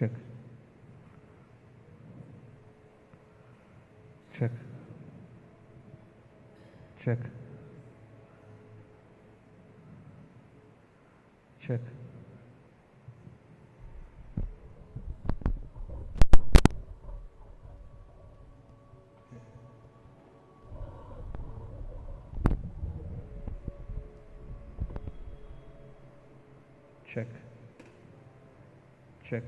check, check, check, check, check, check.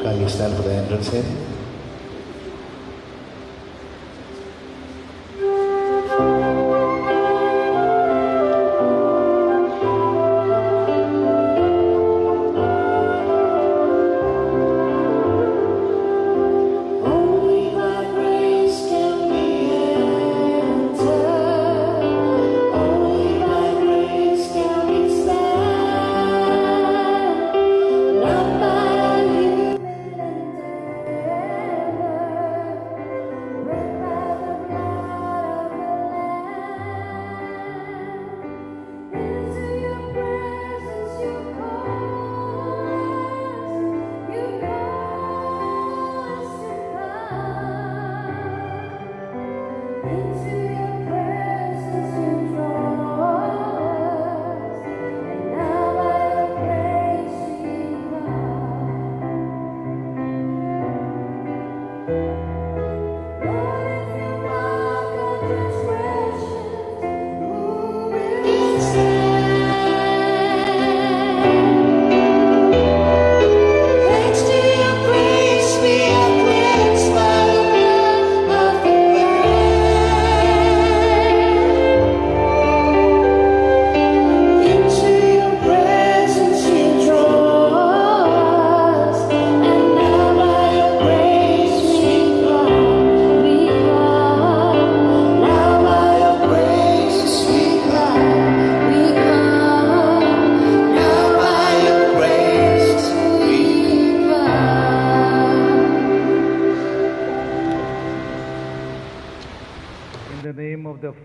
Kindly stand for the entrance hymn.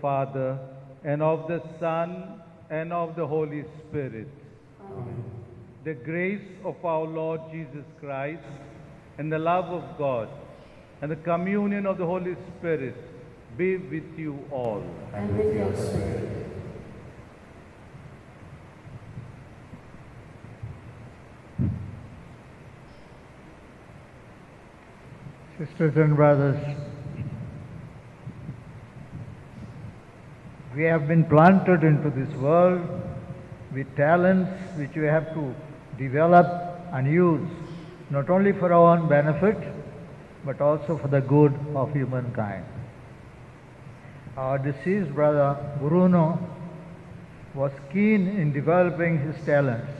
Father, and of the Son, and of the Holy Spirit. Amen. The grace of our Lord Jesus Christ, and the love of God, and the communion of the Holy Spirit be with you all. And with your spirit. Sisters and brothers, we have been planted into this world with talents which we have to develop and use, not only for our own benefit, but also for the good of humankind. Our deceased brother BRUNO was keen in developing his talents.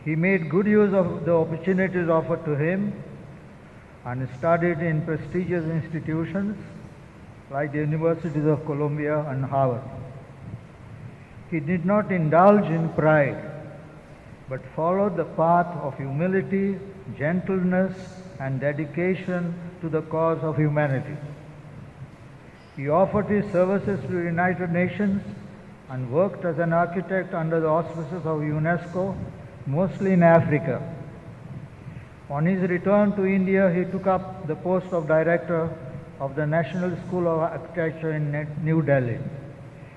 He made good use of the opportunities offered to him and studied in prestigious institutions like the Universities of Columbia and Harvard. He did not indulge in pride. but followed the path of humility, gentleness, and dedication to the cause of humanity. He offered his services to the United Nations and worked as an architect under the auspices of UNESCO, mostly in Africa. On his return to India, he took up the post of director of the National School of Architecture in New Delhi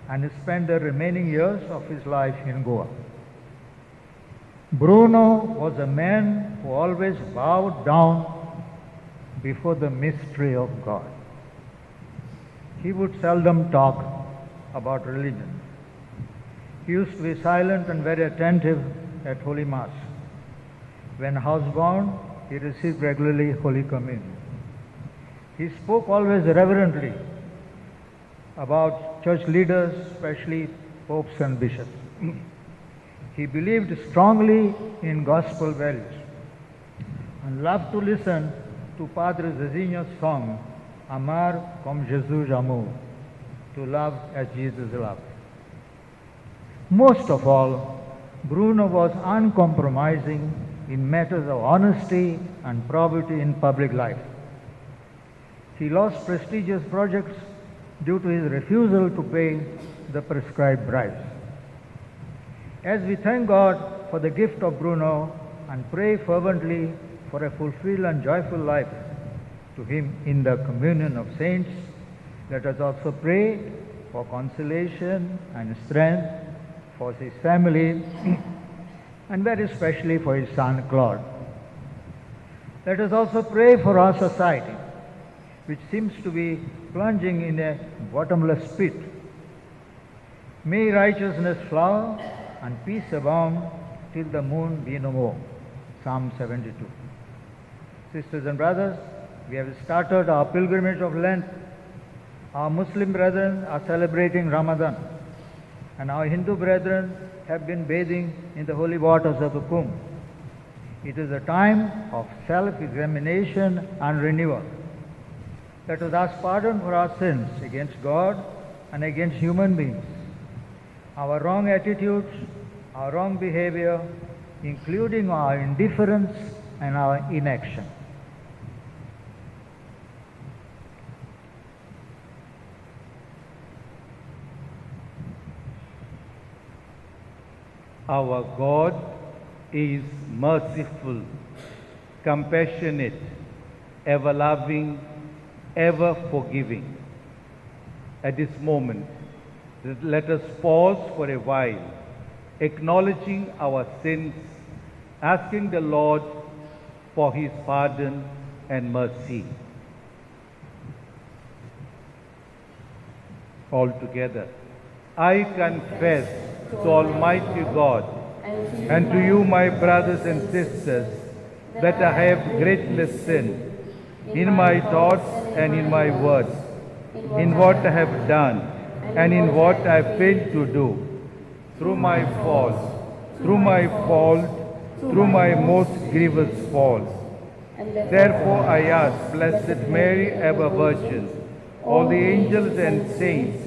and spent the remaining years of his life in Goa. Bruno was a man who always bowed down before the mystery of God. He would seldom talk about religion. He used to be silent and very attentive at Holy Mass. When housebound, he received regularly Holy Communion. He spoke always reverently about church leaders, especially popes and bishops. He believed strongly in gospel values and loved to listen to Padre Zezinho's song, Amar como Jesus amou, to love as Jesus loved. Most of all, Bruno was uncompromising in matters of honesty and probity in public life. He lost prestigious projects due to his refusal to pay the prescribed bribes. As we thank God for the gift of Bruno and pray fervently for a fulfilled and joyful life to him in the communion of saints, let us also pray for consolation and strength for his family and very especially for his son Claude. Let us also pray for our society, which seems to be plunging in a bottomless pit. May righteousness flower and peace abound till the moon be no more. Psalm 72. Sisters and brothers, we have started our pilgrimage of Lent. Our Muslim brethren are celebrating Ramadan, and our Hindu brethren have been bathing in the holy waters of the Kumbh. It is a time of self-examination and renewal. Let us ask pardon for our sins against God and against human beings. Our wrong attitudes, our wrong behavior, including our indifference and our inaction. Our God is merciful, compassionate, ever-loving, ever-forgiving. At this moment, let us pause for a while, acknowledging our sins, asking the Lord for His pardon and mercy. All together. I confess to Almighty God and to you, my brothers and sisters, that I have greatly sinned in my thoughts and in my words, in what I have done and in what I failed to do, through my fault, through my most grievous fault. Therefore I ask Blessed Mary, ever Virgin, all the angels and saints,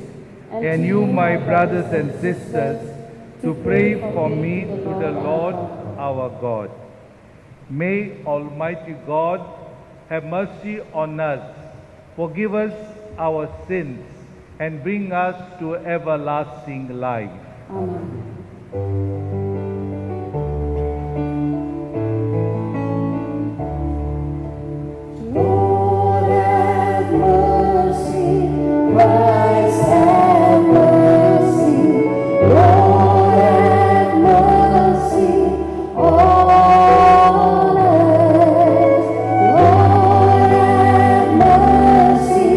and you, my brothers and sisters, to pray for me to the Lord our God. May Almighty God have mercy on us, forgive us our sins, and bring us to everlasting life. Amen. Lord have mercy, Christ have mercy, Lord have mercy on us. Lord have mercy,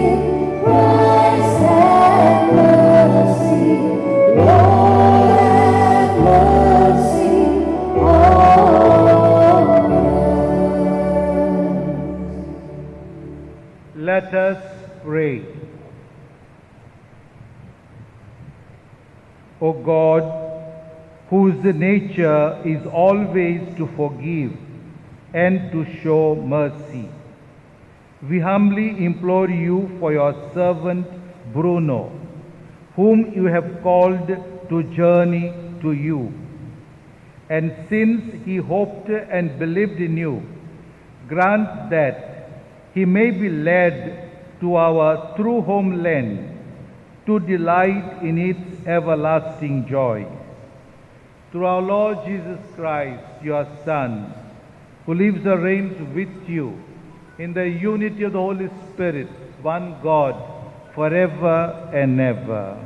Christ have mercy, Lord have mercy on us. Let us pray. O God, whose nature is always to forgive and to show mercy, we humbly implore you for your servant Bruno, whom you have called to journey to you. and since he hoped and believed in you, grant that he may be led to our true homeland to delight in its everlasting joy. Through our Lord Jesus Christ, your Son, who lives and reigns with you in the unity of the Holy Spirit, one God, forever and ever.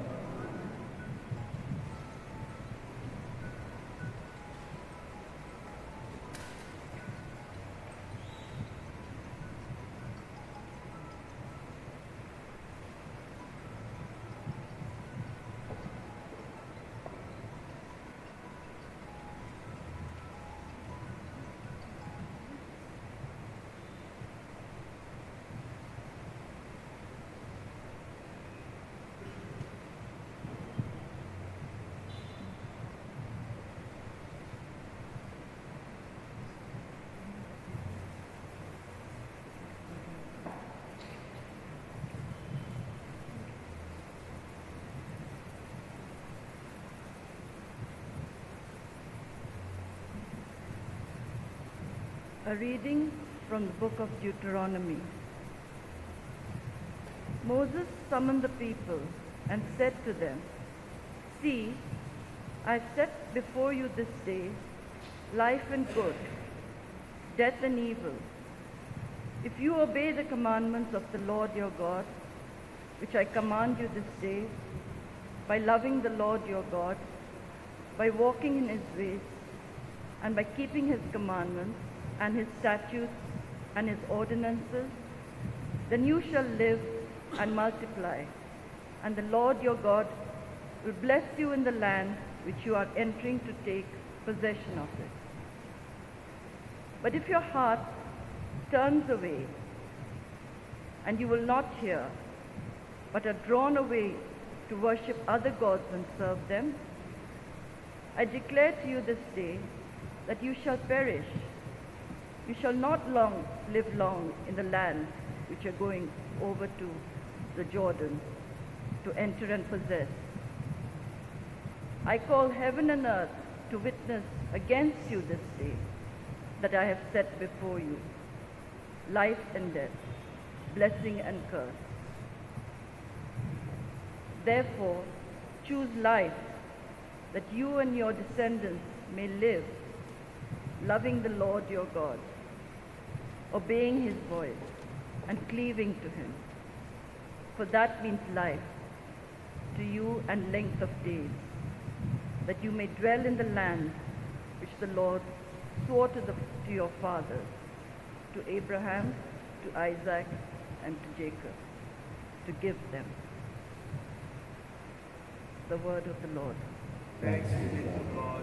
A reading from the book of Deuteronomy. Moses summoned the people and said to them, "See, I have set before you this day life and good, death and evil. If you obey the commandments of the Lord your God, which I command you this day, by loving the Lord your God, by walking in his ways, and by keeping his commandments, and his statutes and his ordinances, then you shall live and multiply, and the Lord your God will bless you in the land which you are entering to take possession of it. But if your heart turns away, and you will not hear, but are drawn away to worship other gods and serve them, I declare to you this day that you shall perish. You shall not live long in the land which you are going over to the Jordan to enter and possess. I call heaven and earth to witness against you this day that I have set before you life and death, blessing and curse. Therefore, choose life, that you and your descendants may live, loving the Lord your God, obeying his voice, and cleaving to him. For that means life to you and length of days, that you may dwell in the land which the Lord swore to your fathers, to Abraham, to Isaac, and to Jacob, to give them. The word of the Lord. Thanks be to God.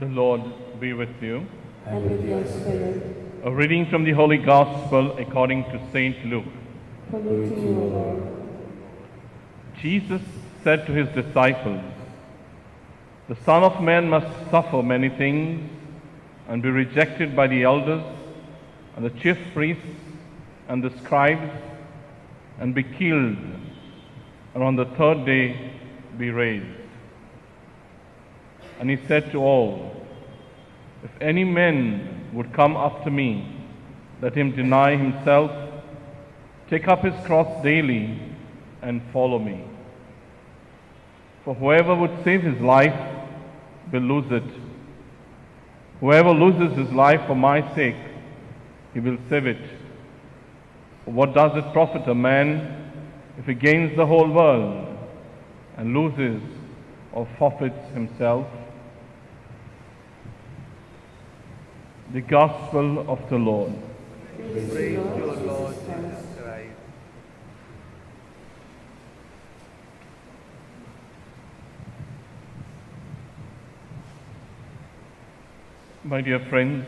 The Lord be with you. and with your spirit. A reading from the Holy Gospel according to Saint Luke. Glory to you, O Lord. Jesus said to his disciples, "The Son of Man must suffer many things and be rejected by the elders and the chief priests and the scribes and be killed, and on the third day be raised." And he said to all, "If any man would come after me, let him deny himself, take up his cross daily, and follow me. For whoever would save his life will lose it. Whoever loses his life for my sake, he will save it. For what does it profit a man if he gains the whole world and loses or forfeits himself?" The Gospel of the Lord. Praise to you, Lord Jesus Christ. My dear friends,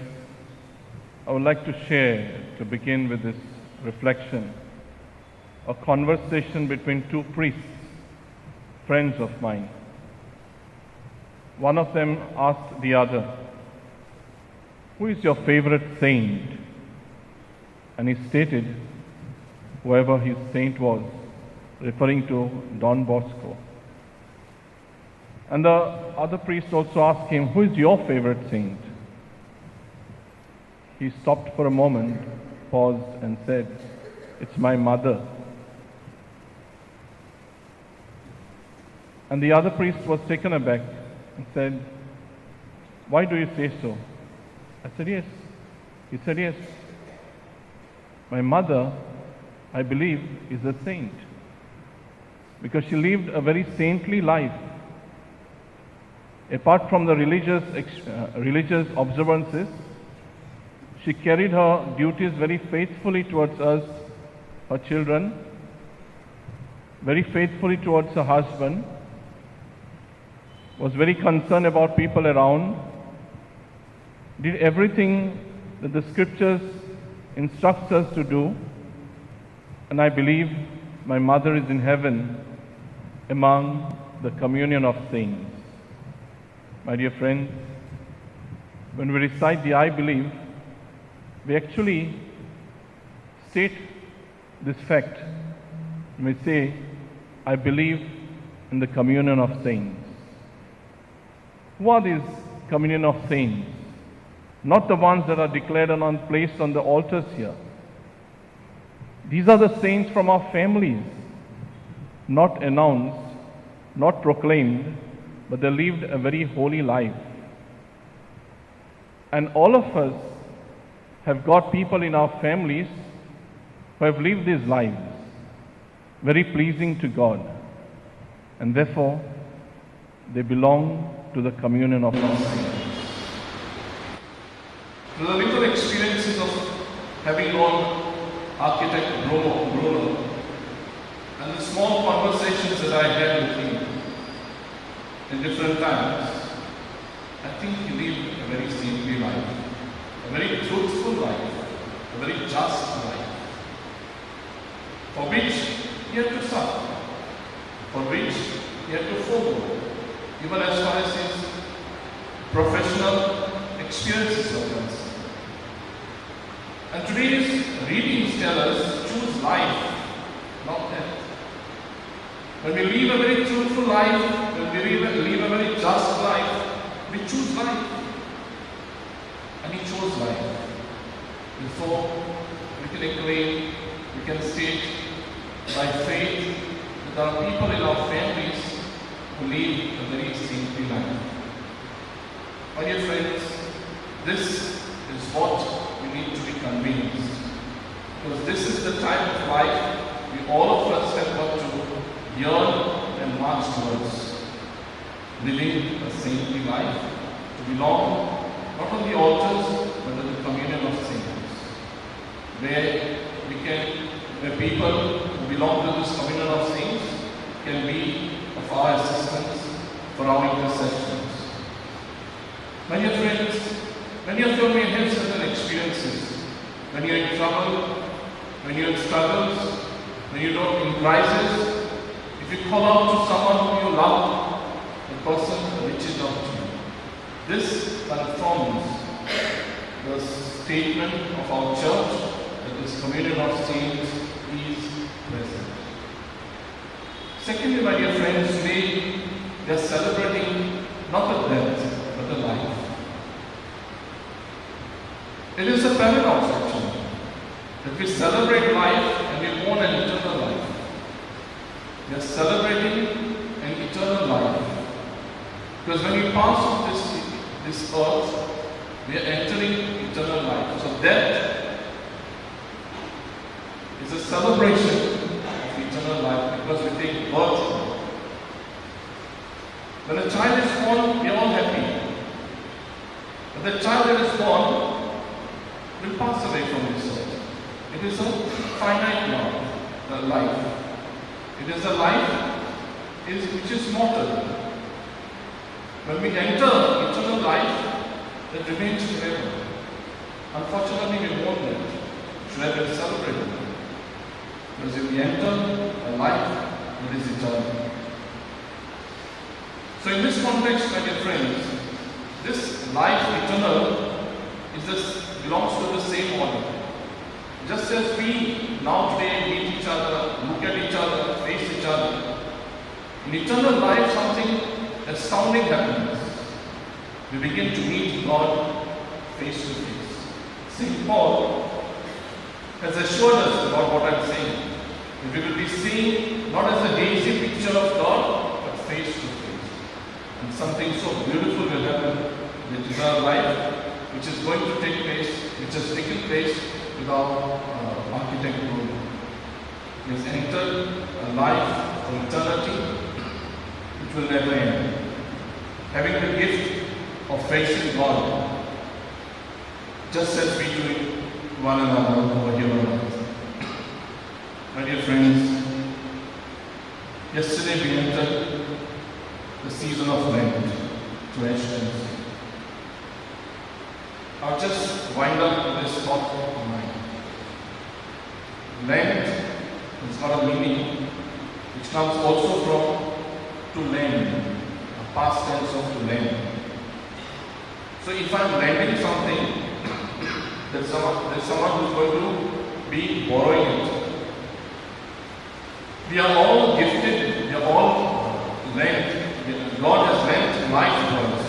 I would like to share, to begin with this reflection, a conversation between two priests, friends of mine. One of them asked the other, "Who is your favorite saint?" And he stated whoever his saint was, referring to Don Bosco. And the other priest also asked him, "Who is your favorite saint?" He stopped for a moment, paused, and said, "It's my mother." And the other priest was taken aback and said, "Why do you say so?" I said, "Yes." He said, "Yes. My mother, I believe, is a saint because she lived a very saintly life. Apart from the religious observances, she carried her duties very faithfully towards us, her children, very faithfully towards her husband, was very concerned about people around, did everything that the scriptures instructs us to do, and I believe my mother is in heaven among the communion of saints." My dear friends, when we recite the "I believe," we actually state this fact. We say, "I believe in the communion of saints." What is communion of saints? Not the ones that are declared and placed on the altars here. These are the saints from our families, not announced, not proclaimed, but they lived a very holy life. And all of us have got people in our families who have lived these lives, very pleasing to God. And therefore, they belong to the communion of our saints. Through the little experiences of having known architect Bruno and the small conversations that I had with him in different times, I think he lived a very saintly life, a very truthful life, a very just life, for which he had to suffer, for which he had to forego, even as far as his professional experiences are concerned. And today's readings tell us, choose life, not death. When we live a very truthful life, when we live a very just life, we choose life. And he chose life. Therefore, we can acclaim, we can state by faith that there are people in our families who live a very saintly life. My dear friends, this is what we need to be convinced. Because this is the time of life we all of us have got to yearn and march towards. Living a saintly life, to belong not on the altars but in the communion of saints. Where people who belong to this communion of saints can be of our assistance for our intercessions. My dear friends, many of you may have certain experiences. When you're in trouble, when you're in struggles, when you're in crisis, if you call out to someone whom you love, the person reaches out to you. This confirms the statement of our church that this communion of saints is present. Secondly, my dear friends, today we are celebrating not the death but the life. It is a paradox actually that we celebrate life and we mourn an eternal life. We are celebrating an eternal life because when we pass on this earth, we are entering eternal life. So death is a celebration of eternal life because we take birth. When a child is born, we are all happy. But the child that is born will pass away from this earth. It is a finite life. It is a life which is mortal. When we enter eternal life, that remains forever. Unfortunately, we mourn that. It should have been celebrated. Because if we enter a life that is eternal. So in this context, my dear friends, this life eternal belongs to the same order. Just as we now today meet each other, look at each other, face each other, in eternal life something astounding happens. We begin to meet God face to face. St. Paul has assured us about what I'm saying. That we will be seeing not as a hazy picture of God, but face to face. And something so beautiful will happen in eternal life, which is going to take place, which has taken place with our architect BRUNO. He has entered a life of eternity which will never end. Having the gift of facing God, just as we do it one another over here on earth. My dear friends, yesterday we entered the season of Lent to Ash Wednesday. I'll just wind up with this thought of mine. Lent has got a meaning which comes also from to lend, a past tense of to lend. So if I'm lending something, there's someone who's going to be borrowing it. We are all gifted, we are all lent. God has lent life to us.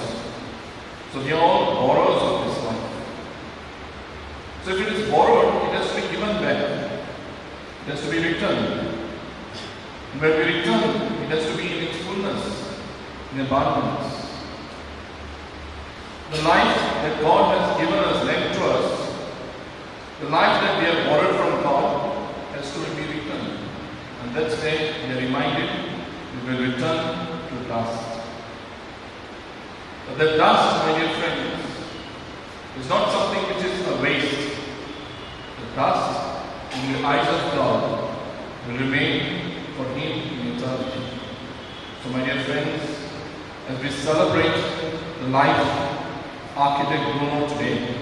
So we are all borrowers of this life. So if it is borrowed, it has to be given back. It has to be returned. And when we return, it has to be in its fullness, in abundance. The life that God has given us, lent to us, the life that we have borrowed from God, has to be returned. And that's where we are reminded we will return to dust. But the dust, my dear friends, is not something which is a waste. The dust in the eyes of God will remain for Him in eternity. So my dear friends, as we celebrate the life of Architect BRUNO today,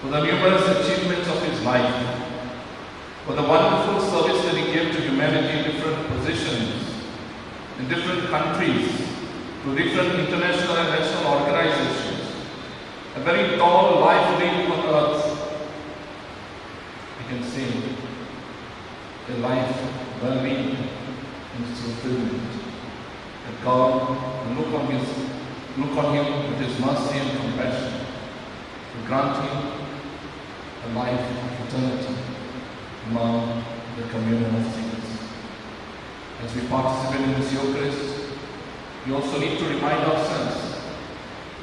for the numerous achievements of his life, for the wonderful service that he gave to humanity in different positions, in different countries, to different international and national organizations, a very tall life lived on earth, we can say a life well lived in its fulfillment. That God will look on him with His mercy and compassion to grant him a life of eternity among the communion of saints. As we participate in this Eucharist, we also need to remind ourselves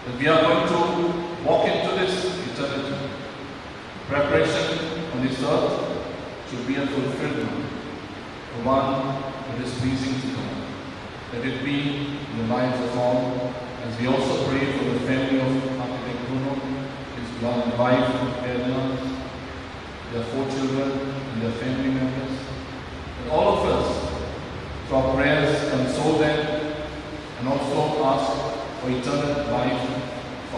that we are going to walk into this eternity. Preparation on this earth should be a fulfillment, the one that is pleasing to God. Let it be in the lives of all, as we also pray for the family of Architect BRUNO, his wife, Edna, their 4 children, and their family members. And all of us, through our prayers, console them and also ask for eternal life for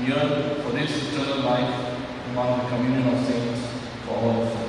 yearn for this eternal life among the communion of saints for all of us.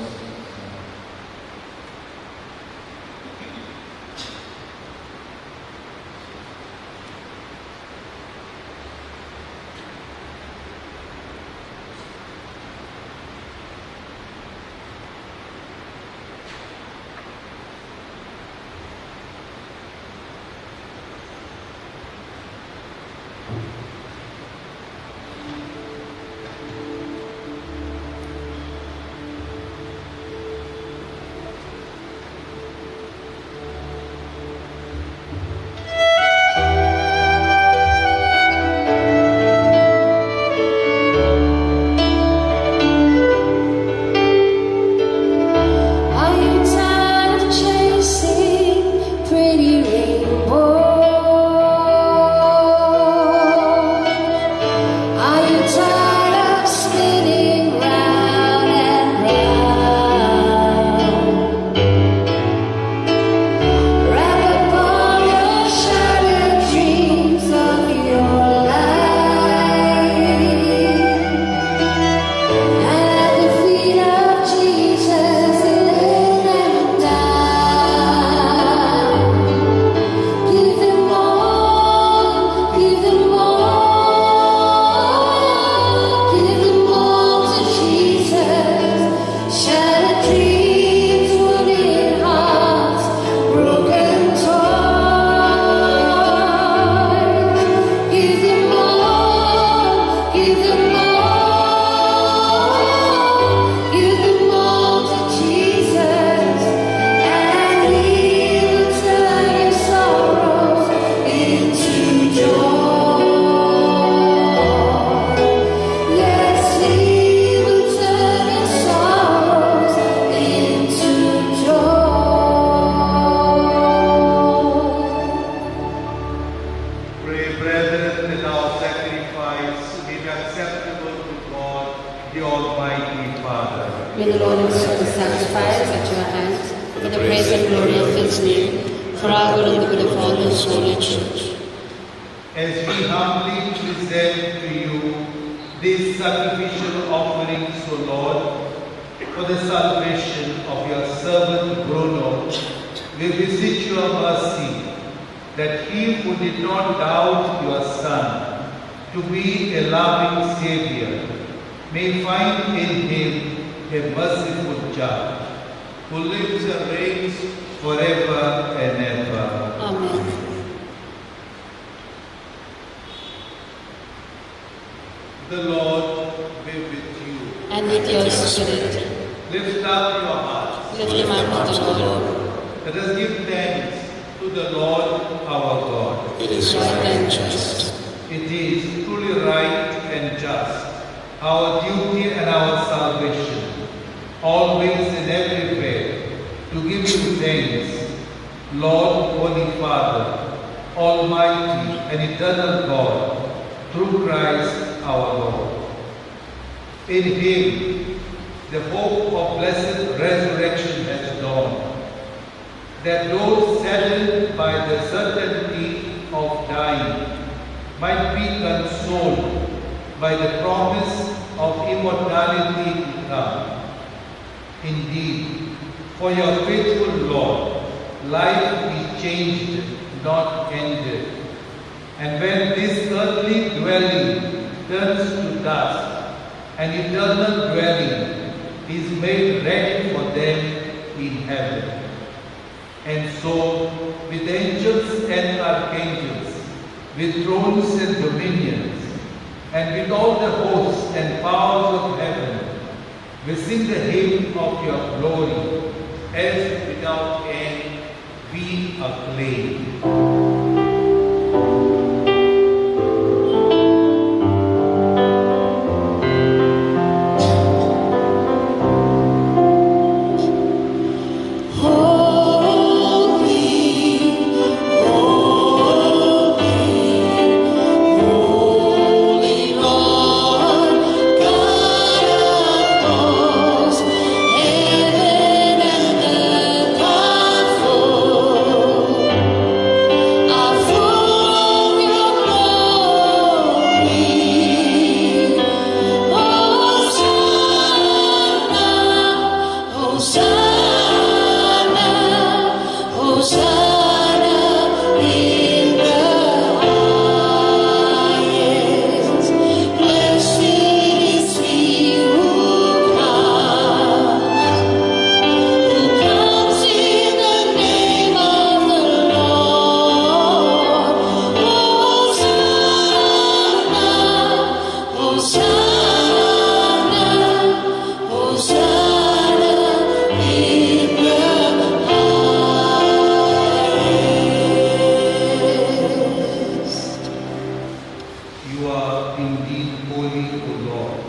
are indeed holy, O Lord,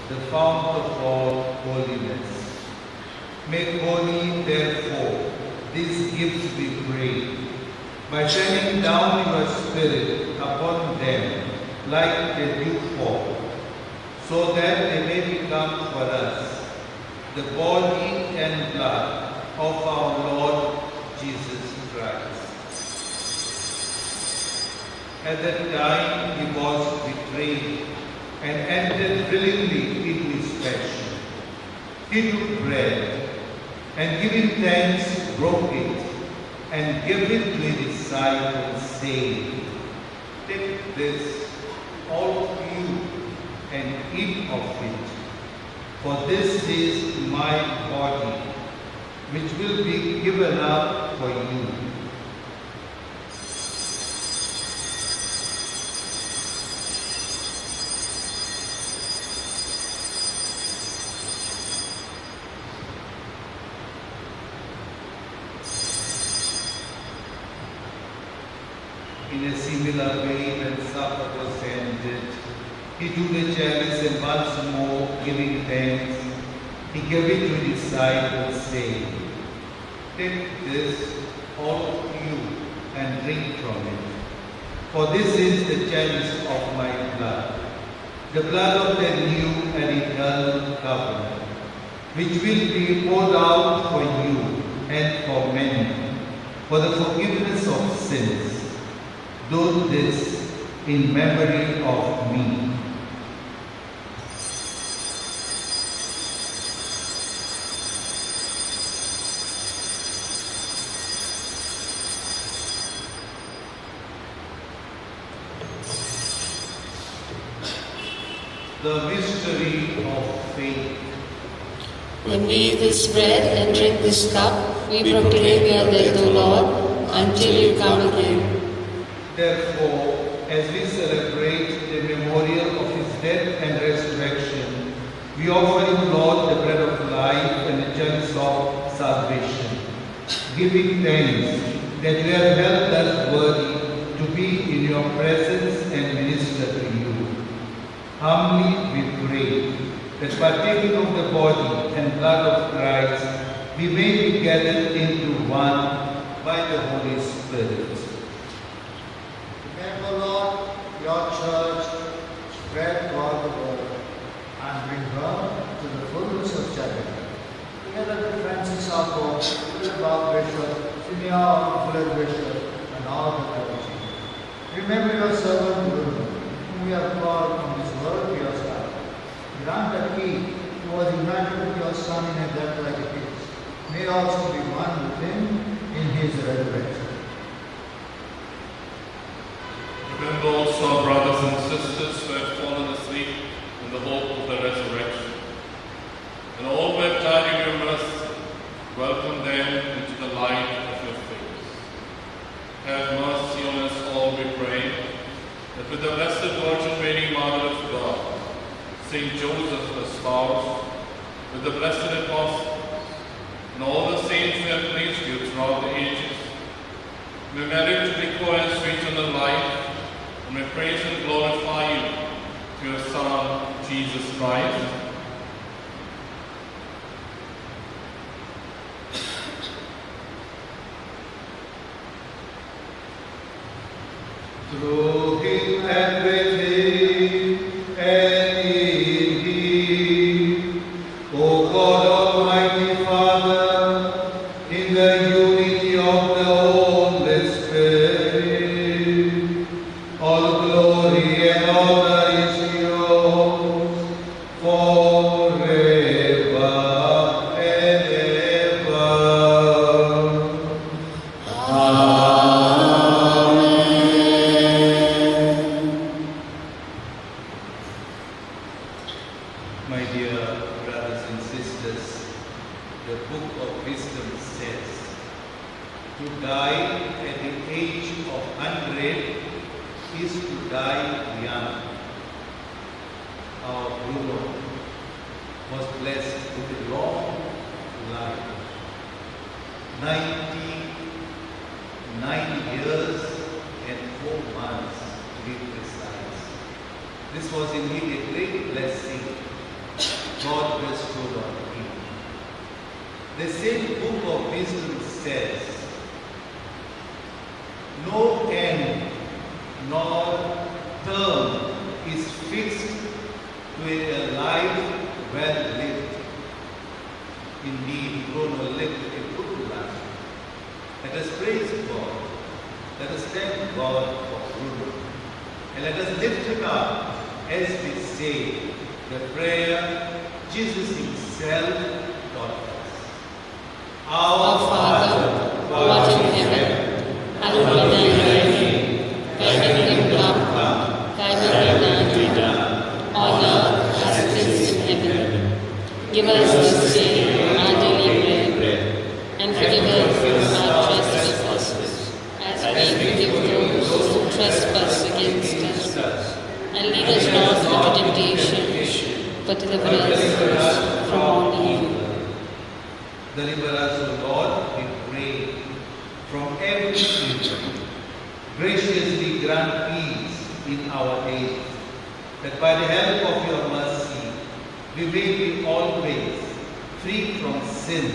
the fount of all holiness. Make holy, therefore, these gifts, we pray, by sending down your Spirit upon them like a dewfall, so that they may become for us the body and blood of our Lord Jesus Christ. At that time he was betrayed and entered willingly into his passion. He took bread and giving thanks broke it and gave it to his disciples, saying, "Take this, all of you, and eat of it, for this is my body, which will be given up for you." In a similar way, when supper was ended, he took the chalice and once more giving thanks, he gave it to his disciples, saying, "Take this, all of you, and drink from it. For this is the chalice of my blood, the blood of the new and eternal covenant, which will be poured out for you and for many, for the forgiveness of sins. Do this in memory of me." The mystery of faith. When we eat this bread and drink this cup, we proclaim your death, O Lord, until you come again. Therefore, as we celebrate the memorial of his death and resurrection, we offer you, Lord, the bread of life and the chalice of salvation, giving thanks that you have held us worthy to be in your presence and minister to you. Humbly we pray that partaking of the body and blood of Christ, we may be gathered into one by the Holy Spirit. Remember, Lord, your church spread throughout the world and bring her to the fullness of charity. Together with Francis our Pope, Philip our Bishop, Simeon our Fuller Bishop, and all the clergy. Remember your servant Bruno, whom we have called from this world to your side. Grant that he, who was united with your Son in a death like his, may also be one with him in his resurrection. Remember also our brothers and sisters who have fallen asleep in the hope of the resurrection. And all who have died in your mercy, welcome them into the light of your face. Have mercy on us all, we pray, that with the Blessed Virgin Mary, Mother of God, Saint Joseph, her spouse, with the blessed apostles, and all the saints who have pleased you throughout the ages, we merit to be co-heirs to eternal life, and we praise and glorify you through your Son, Jesus Christ. Through him and with him and in him, O God Almighty Father, in the unity of the Holy Spirit, all glory and honor is yours forever and ever. My dear brothers and sisters, the Book of Wisdom says, to die at the age of 100 is to die young. Our Bruno was blessed with a long life, 99 years and 4 months to be precise. This was indeed a great blessing God bestowed on him. The same book of wisdom says, no end nor term is fixed to a life well lived. Indeed, BRUNO lived a good life. Let us praise God. Let us thank God for BRUNO. And let us lift him up as we say the prayer Jesus himself taught us. Our Father, who art in heaven, hallowed be thy name. Thy kingdom come, thy will be done, on earth as it is in heaven. Give us this day our daily bread, and forgive us our trespasses, as we forgive those who trespass against us. And lead us not into temptation, but deliver us from all evil. Deliver us, O Lord, we pray, from every evil. Graciously grant peace in our days, that by the help of your mercy we may be always free from sin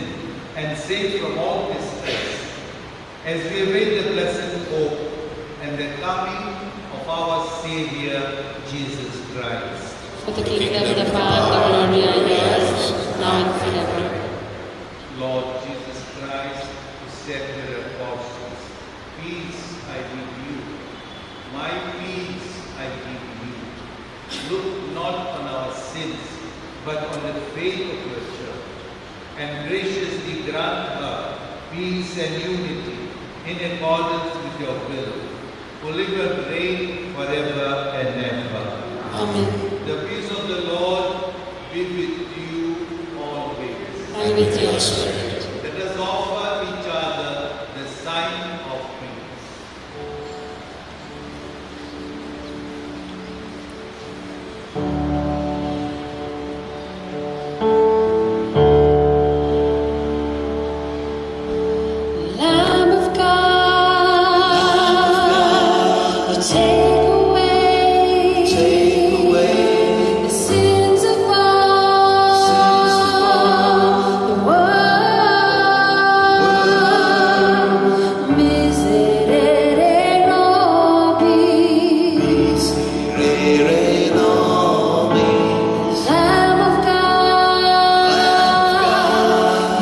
and safe from all distress, as we await the blessed hope and the coming of our Saviour, Jesus Christ. For the kingdom, the power, the glory, and yours, now and forever. Lord Jesus Christ, who said to the apostles, peace I give you, my peace I give you. Look not on our sins, but on the faith of your church, and graciously grant her peace and unity in accordance with your will, who live and reign forever and ever. Amen. The peace of the Lord be with you always. And with your spirit. Let us offer each other the sign of peace. Lamb of God, you take away the sins of all the world. Miserere nobis, Lamb of God,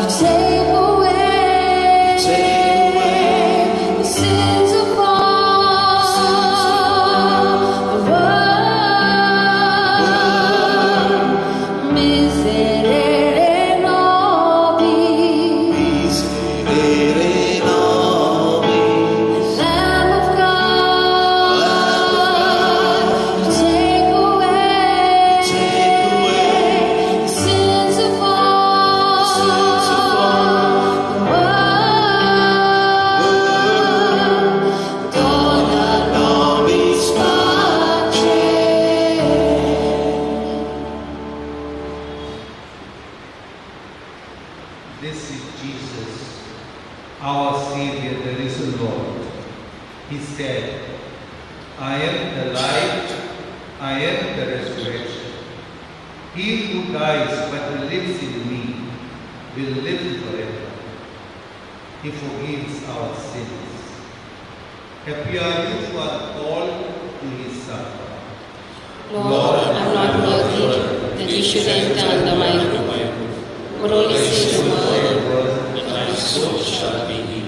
you take away the sins of all the world. Miserere nobis, Lamb of God, you take away the sins of all the world. Dona nobis pace. This is Jesus, our Savior, the risen Lord. He said, I am the light, I am the resurrection. He who dies but lives in me will live forever. He forgives our sins. Happy are you who are called to his supper. Lord, I am not worthy that you should enter under my roof, but only say the word, and my soul shall be healed.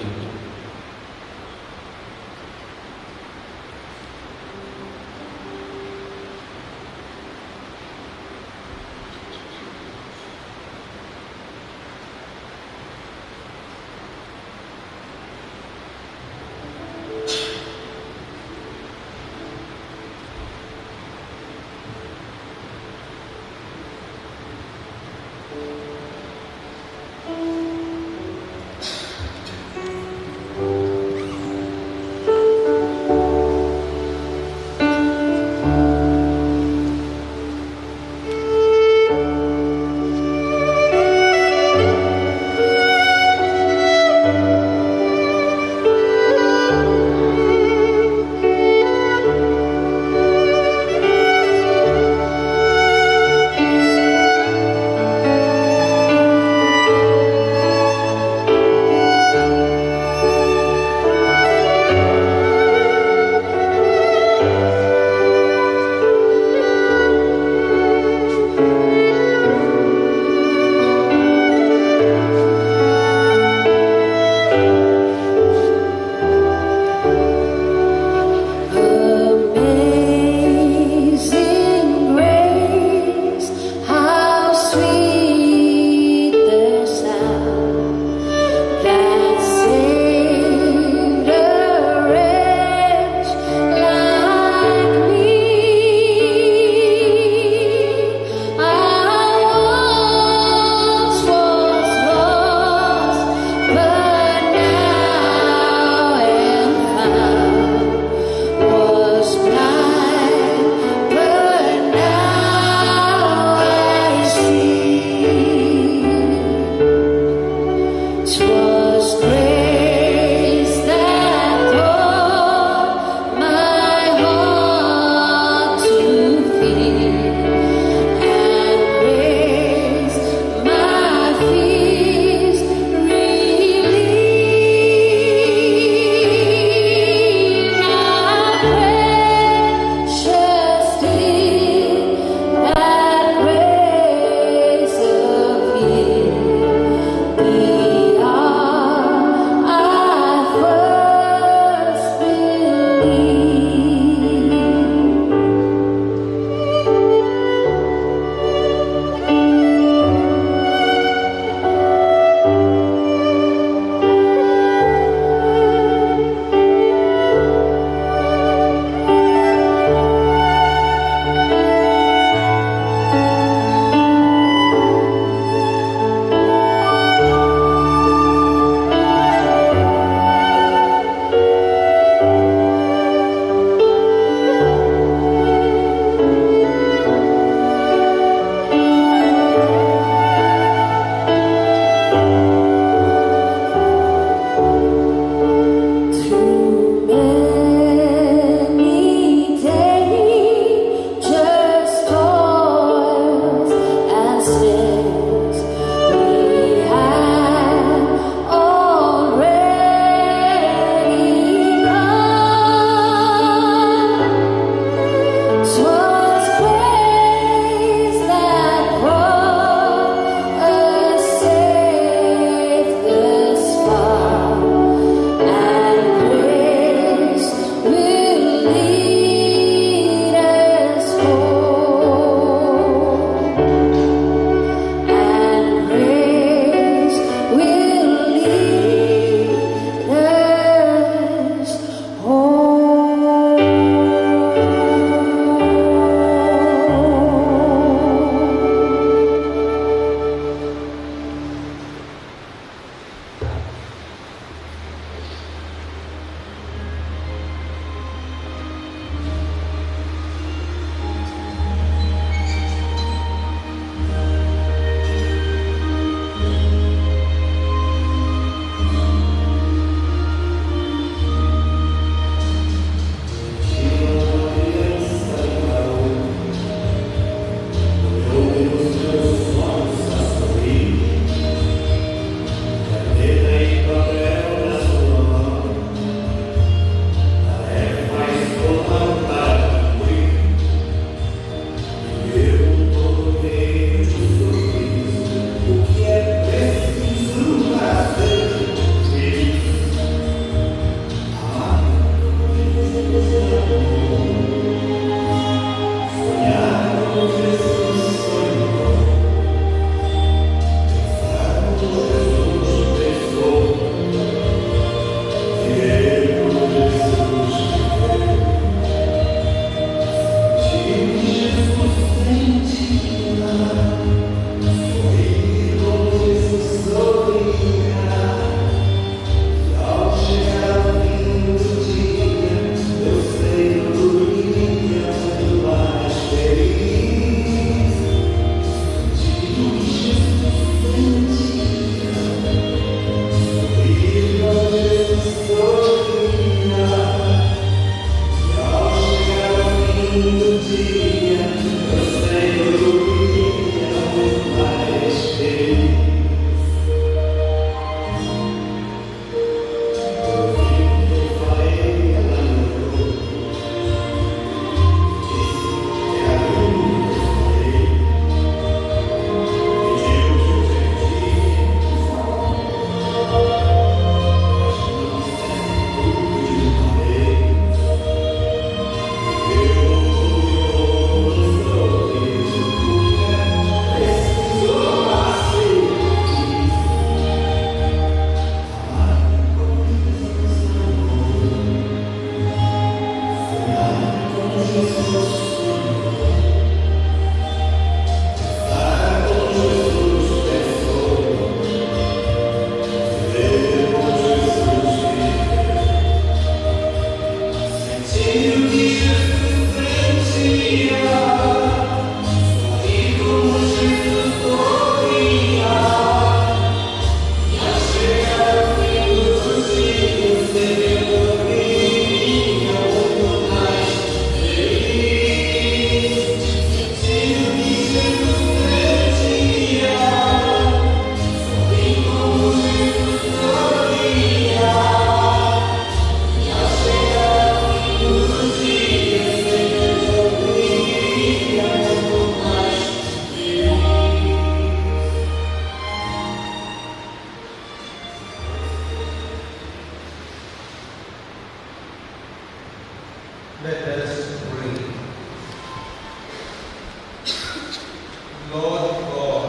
Lord God,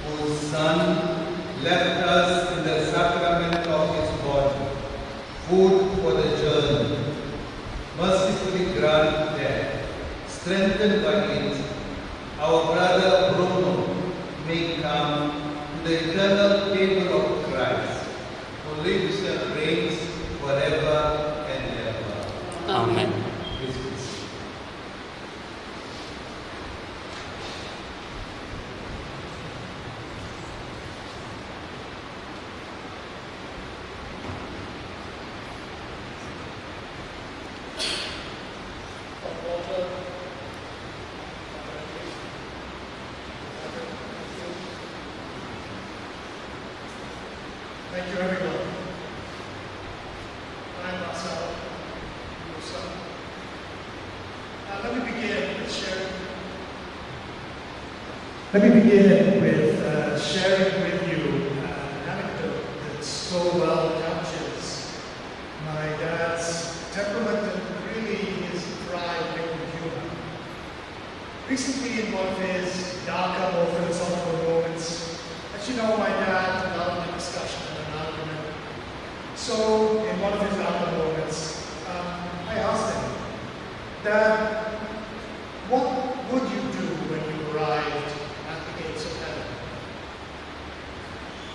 whose Son left us in the sacrament of his body, food for the journey, mercifully grant that, strengthened by it, our brother Bruno may come to the eternal table of Christ, who lives and reigns forever and ever. Amen. Please be seated. Thank you, everyone. I'm Marcel, your son. Let me begin with sharing with you an anecdote that so well captures my dad's temperament and really his dry liquid humor. Recently, in one of his darker, more philosophical moments, as you know, my dad developed a discussion and an argument. So, in one of his darker moments, I asked him, Dad, what would you do when you arrived at the gates of heaven?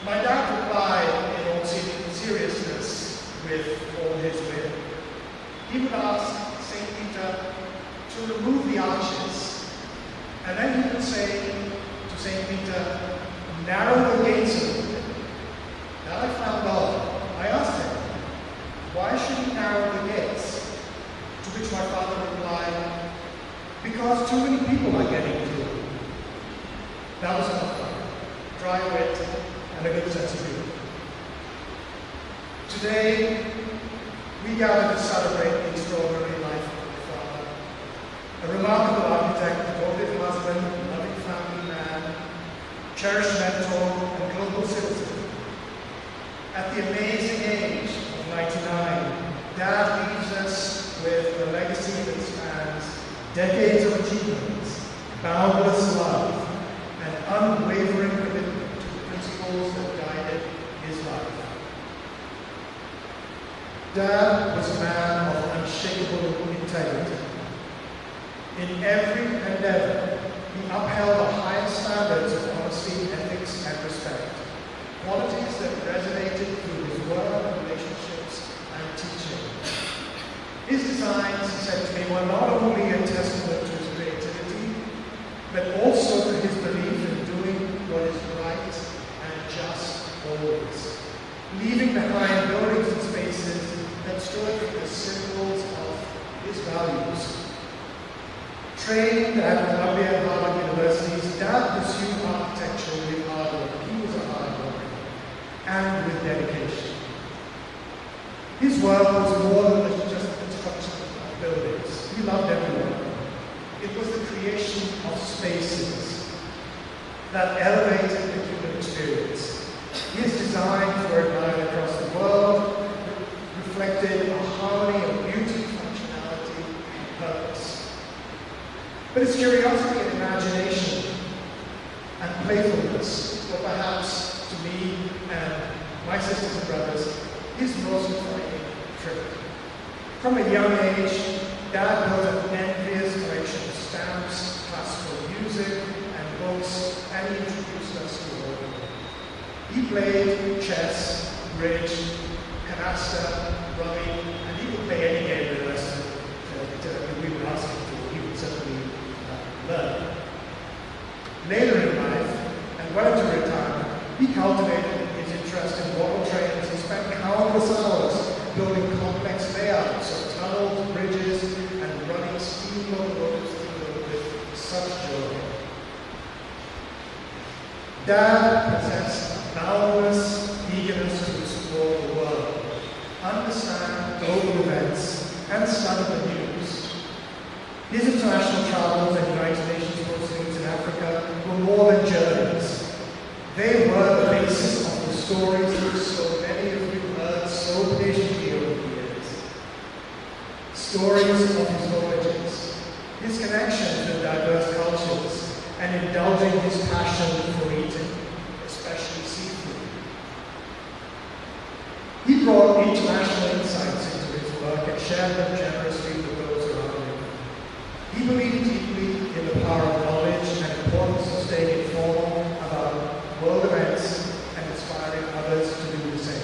My dad replied in all seriousness with all his wit. He would ask St. Peter to remove the arches, and then he would say to St. Peter, narrow the gates a little bit. That I found odd. I asked him, why should he narrow the gates? To which my father replied, because too many people are getting through. That was enough fun. Dry wit and a good sense of humor. Today, we gather to celebrate the extraordinary life of my father. A remarkable architect, devoted husband, loving family man, cherished mentor, and global citizen. At the amazing age of 99, Dad leaves us with a legacy that spans decades of achievements, boundless love, and unwavering commitment to the principles that guided his life. Dad was a man of unshakable integrity. In every endeavor, he upheld the highest standards of honesty, ethics, and respect, qualities that resonated through his work, relationships, and teaching. His designs, he said to me, were not only a testament to his creativity, but also to his belief in doing what is right and just always, leaving behind buildings and spaces that stood for the symbols of his values. Trained at Columbia and Harvard Universities, Dad pursued architecture with hard work. He was a hard worker, and with dedication. His work was more than just the construction of buildings. He loved everyone. It was the creation of spaces that elevated the human experience. His designs were admired across the world, reflected a harmony of beauty, functionality, and purpose. But his curiosity and imagination and playfulness were perhaps, to me and my sisters and brothers, his most frightening trait. From a young age, Dad built an envious collection of stamps, classical music, and books, and he introduced us to all of them. He played chess, bridge, canasta, rummy, and he would play any game with us that we would ask him to. He would certainly learn. Later in life, and well into retirement, he cultivated his interest in water trains. He spent countless hours building complex layouts of tunnels, bridges, and running steam locomotives through them with such joy. Dad possessed boundless eagerness to explore the world, understand global events, and study the news. His international travels and United Nations postings in Africa were more than journeys. They were the basis of the stories which so many of you heard so patiently over the years. Stories of his voyages, his connections with diverse cultures, and indulging his passion for eating, especially seafood. He brought international insights into his work and shared them generously with those around him. He believed deeply in the power of knowledge and importance of staying informed about world events and inspiring others to do the same.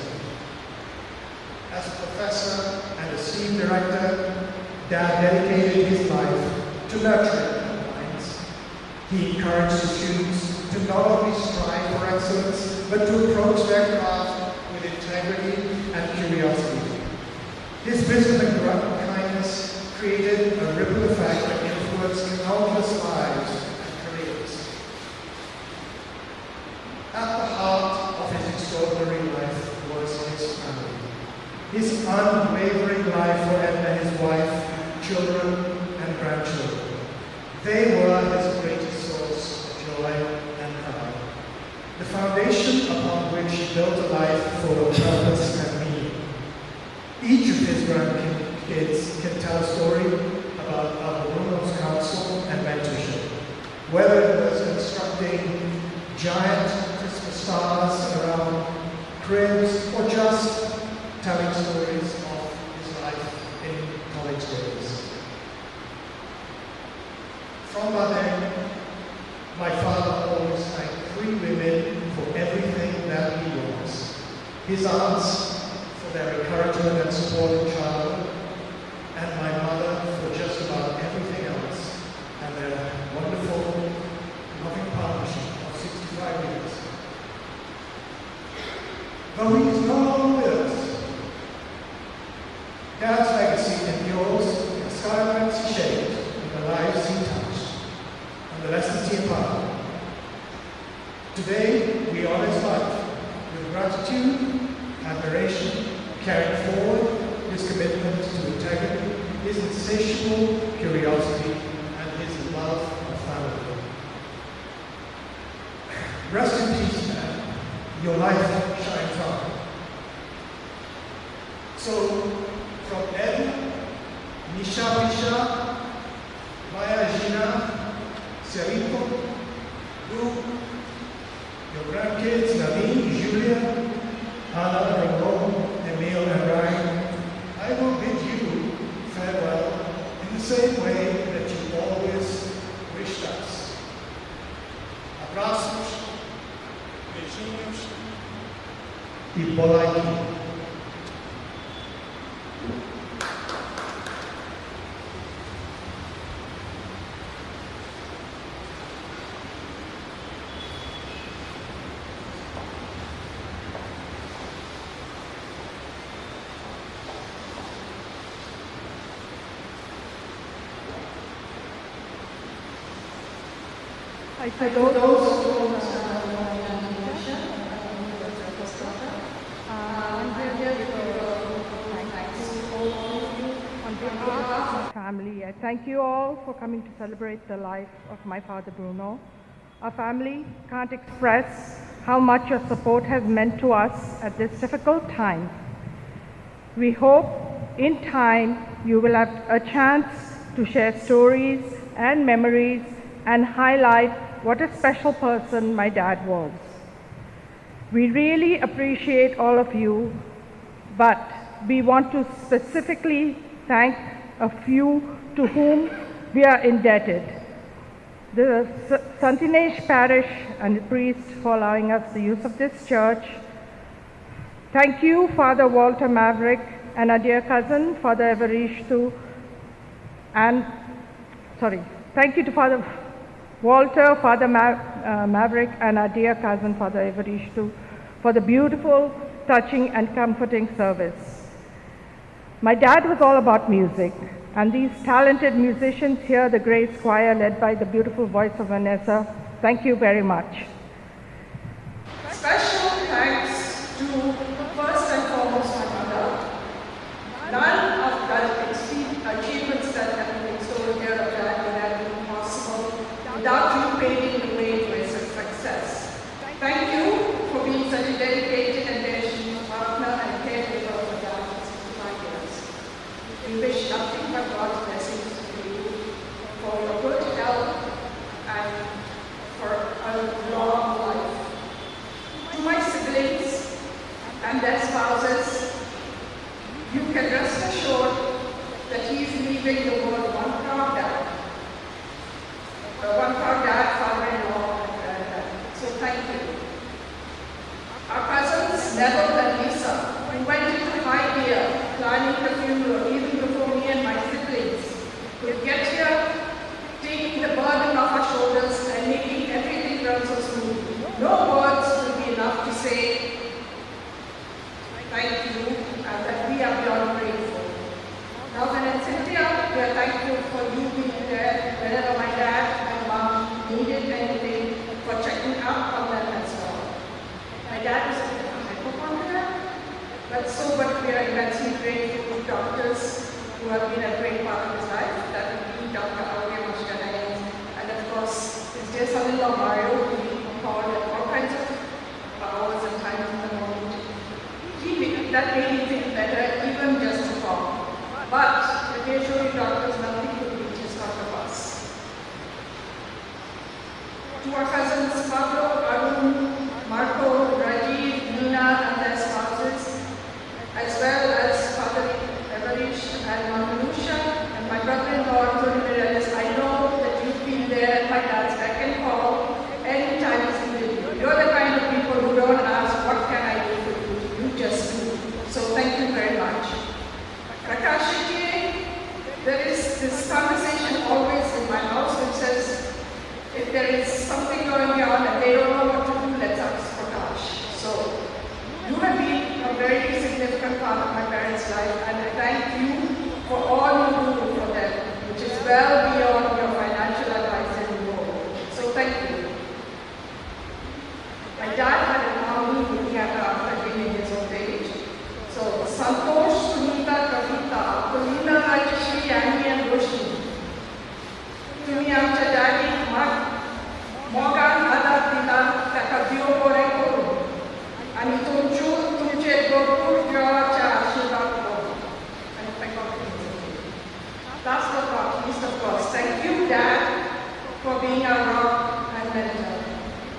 As a professor and esteemed director, Dad dedicated his life to nurturing young minds. He encouraged his students to not only strive for excellence, but to approach their craft with integrity and curiosity. His wisdom and kindness created a ripple effect that influenced countless lives and careers. At the heart of his extraordinary life was his family. His unwavering life for Edna, his wife, children, and grandchildren. They were his greatest source of joy and pride. The foundation upon which he built a life full of purpose and meaning. Each of his grandkids can tell a story about our BRUNO's counsel and mentorship. Whether it was constructing giant Christmas stars around cribs or just telling stories of his life in college days. From that end, my father always thanked 3 women for everything that he was. His aunts for their encouragement and support in childhood, and my mother for just about everything else, and their wonderful, loving partnership of 65 years. Though he is no longer with us, Dad's legacy endures in the skylines he shaped, in the lives he touched, and the lessons he imparted. Today, we honor his life with gratitude, admiration, carrying forward his commitment to integrity, his insatiable curiosity, and his love of family. Rest in peace, man. Your life shines on. So, from Edna, Nisha, Maya Gina, Serito, Luke, your grandkids, Nadine, Julia, Anna, Ramon, Emil, and Ryan, I will bid you farewell in the same way that you always wished us. Abraços, beijinhos e bola. For those who on behalf of my family, I thank you all for coming to celebrate the life of my father Bruno. Our family can't express how much your support has meant to us at this difficult time. We hope in time you will have a chance to share stories and memories and highlight what a special person my dad was. We really appreciate all of you, but we want to specifically thank a few to whom we are indebted. The Santinage Parish and the priest for allowing us the use of this church. Thank you, Father Walter Maverick, and our dear cousin, Father Evarishtu, thank you to Father Walter, Father Maverick, and our dear cousin, Father Evarishtu, for the beautiful, touching, and comforting service. My dad was all about music, and these talented musicians here, the Grace Choir, led by the beautiful voice of Vanessa, thank you very much. Special thanks to, first and foremost, my mother. None of the achievements that have been extolled here of that would have been possible without you paving the way to its success. Thank you for being such a dedicated and patient partner and caregiver for that for 65 years. We wish nothing but God's blessings to you for your good health and for our dad, father-in-law, so thank you. Our cousins, Neville and Lisa, who went into high gear, planning the funeral even before me and my siblings, could get here, taking the burden off our shoulders and making everything run so smoothly. No words will be enough to say thank you and that we are beyond grateful. Now, and Cynthia, we are thankful for you being there whenever my dad and mom needed anything, for checking up on them as well. My dad was a bit of a hypochondriac, but we are immensely grateful to doctors who have been a great part of his life. That would be Dr. Aurea Mashkanay, and of course, his dear son-in-law Mario, who he called at all kinds of hours and times in the morning. That made him think better, even just to talk. But occasionally doctors, nothing could reach his heart of us. To our cousins Pablo, Arun, Marco, Rajiv, Nina and their spouses, as well as Father Evarish and Manusha and my brother-in-law Tony Mireles, I know that you've been there at my dad's beck and call anytime he's needed you. You're the kind of people who don't ask, what can I do for you? You just do. So thank you very much. Prakashiki, there is this conversation always in my house which says, if there is something going on and they don't know what to do, let's ask Prakash. So, you have been a very significant part of my parents' life, and I thank you for all you do for them, which is well beyond your financial advice anymore. So thank you. My dad had an army looking at after being in his old age. So, Santosh, Sunita, Kavita, Kulina, Rajeshri, Annie, and Roshni. To me, after Daddy, Morgan, Ada, Tina, Takabio, Koreko, and Tunchu, Tunche, Goku, Georgia, Shidako. And if I got it. Last but not least, of course, thank you, Dad, for being our rock and mentor.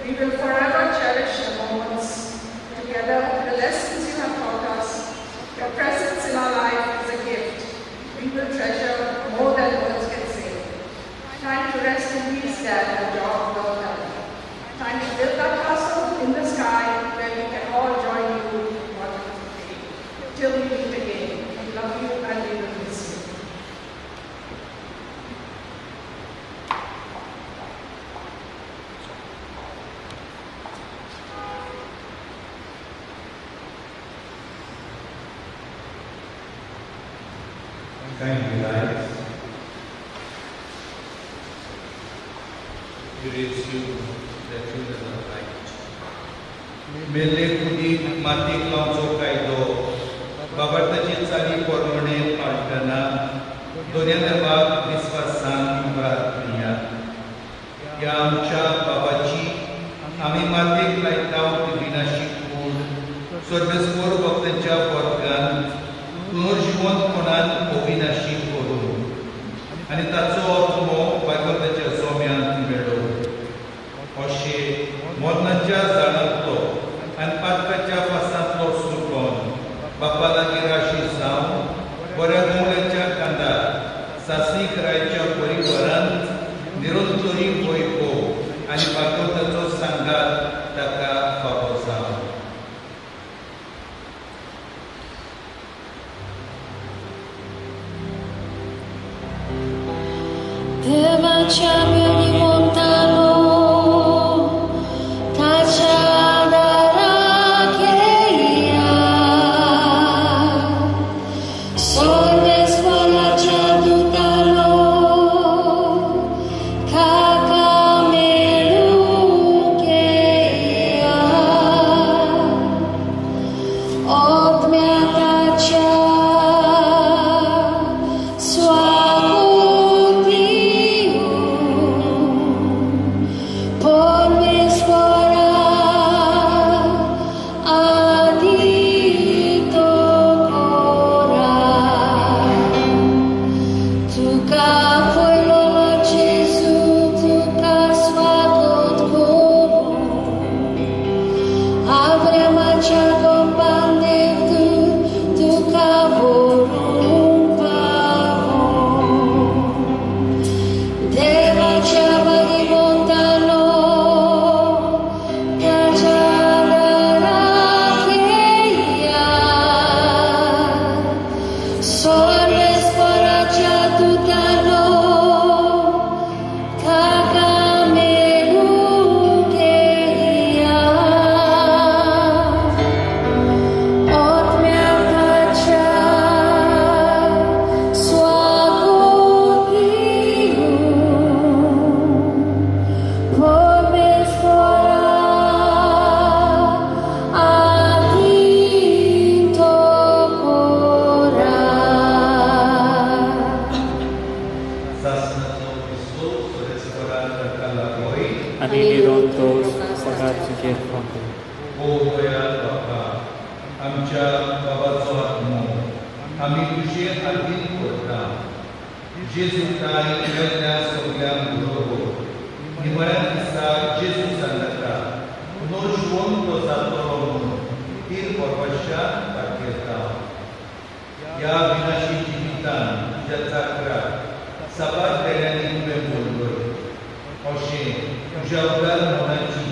We will forever cherish the moments together, the lessons you have taught us. Your presence in our life is a gift. We will treasure more than words can say. Time to rest in peace, Dad, a job well done. Time to build that castle in the sky where we can all join you in what is till we meet again. We love you and we will miss you. Thank you, guys. It is you, the children of light. Mele kudi mati kaunso kaido, babartaji sari pormone partana, dunia debak viswasan pratia. Ya amcha babaji, ami mati kaitau divinashipur, sorveskor bhaktancha porgan. पुनर्जीवन कोणान अविनाशी करून आणि ताचो अर्थ भागवताच्या सोम्यांत मेळो अशें मरणाच्या झाडांतलो आनी पातकाच्या पासांतलो सुकून बापा लागीं राशी जावन बऱ्या दोंगराच्या कांदार सासणीक रायच्या परिवारांत निरंतरी वैभव आनी भागवताचो सांगात ताका फावो जावं. There Dinirontos pagkatsikin kami. O Dayal Bapa, आमच्या बाबाचो आत्मो आमी तुजे आदीन करता जेजू ताई वेगळ्या सगळ्यांक बरोबर निमण्या दिसा जेजू सांगता नो जिवंत जातलो म्हणून तीन परमेश्वर दाखयता ह्या विनाशी जिवितान तुज्या चाकराक साबार केल्यांनी तुवें बोललोय अशें तुज्या उदारणाची